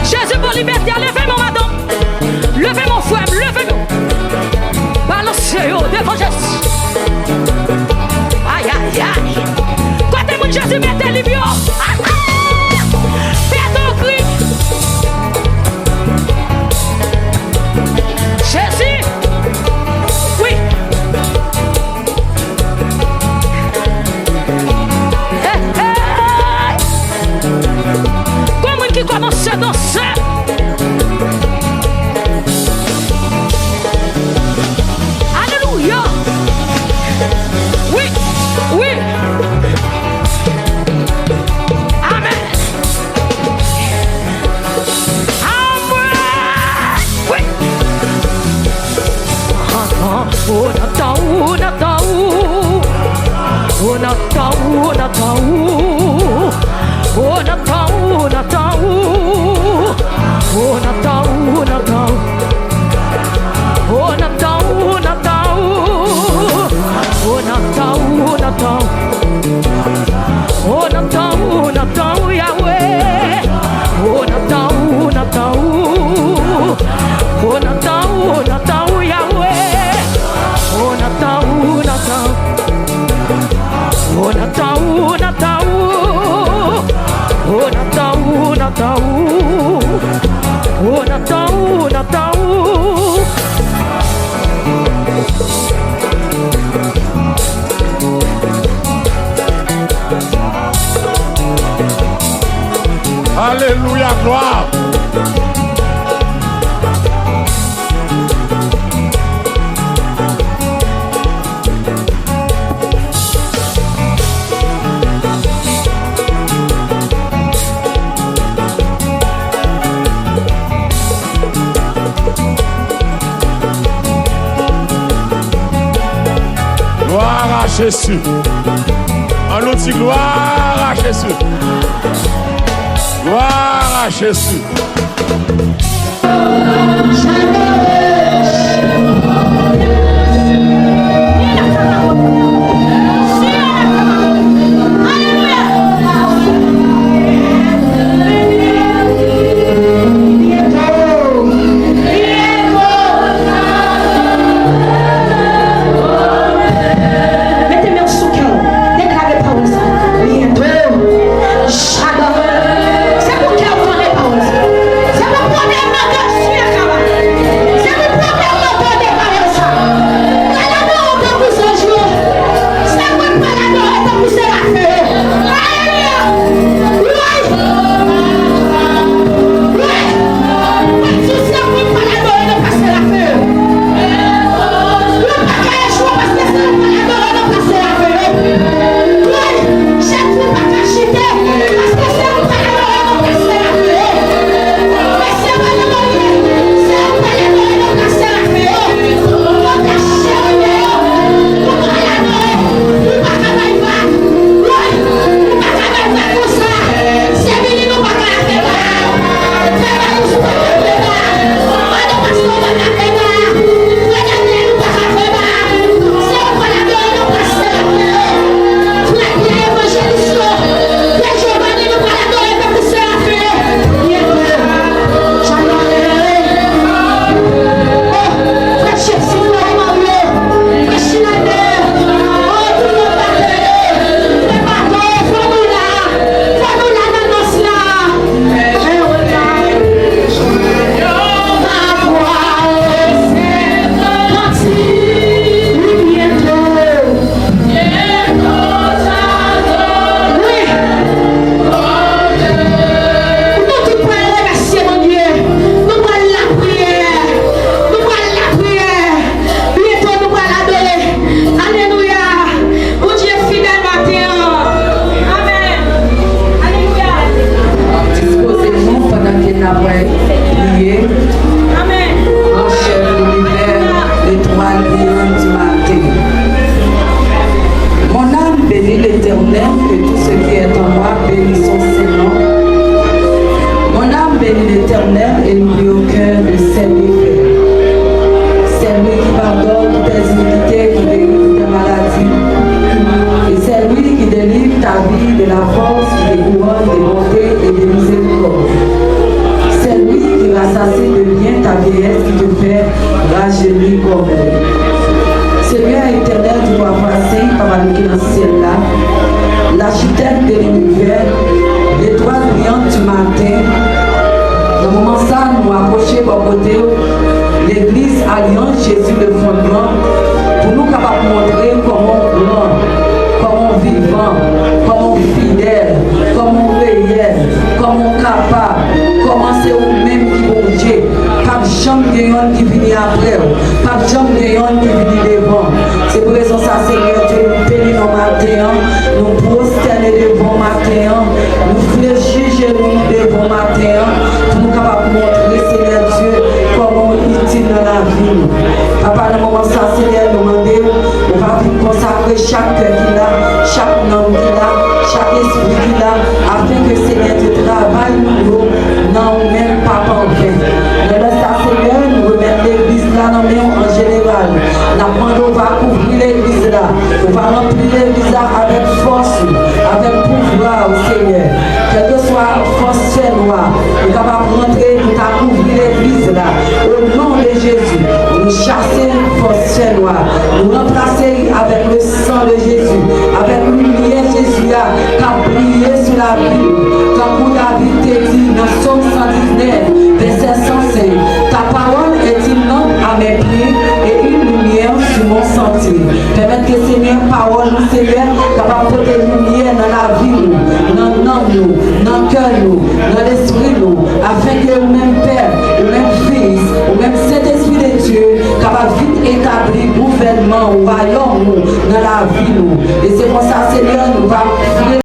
Jésus pour liberté, levez-moi madame. Levez mon frère, levez-moi. Balancez-vous devant Jésus. Aïe, aïe, aïe. Côté mon Jésus, mettez libio. Faites un cri. Jésus. Oui. Hey, hey. Comment qui commence à danser? Alléluia. Oui, oui. Amen. Amen. Oui. Oh, Natal, Natal. Oh, Natal, Natal. Oh, Natal, Natal. Oh, Natal, Natal. Oh, Natal, Natal. Oh, Natal, Natal. Oh, Natal, Natal, Yahweh. Oh, Natal, Natal. Oh, Natal, Natal, Yahweh. Oh, Natal, Natal. Oh, Natal. Jésus. En nous dit gloire à Jésus. Gloire à Jésus. Établir gouvernement ou royaume dans la vie. Et c'est pour ça, Seigneur, nous va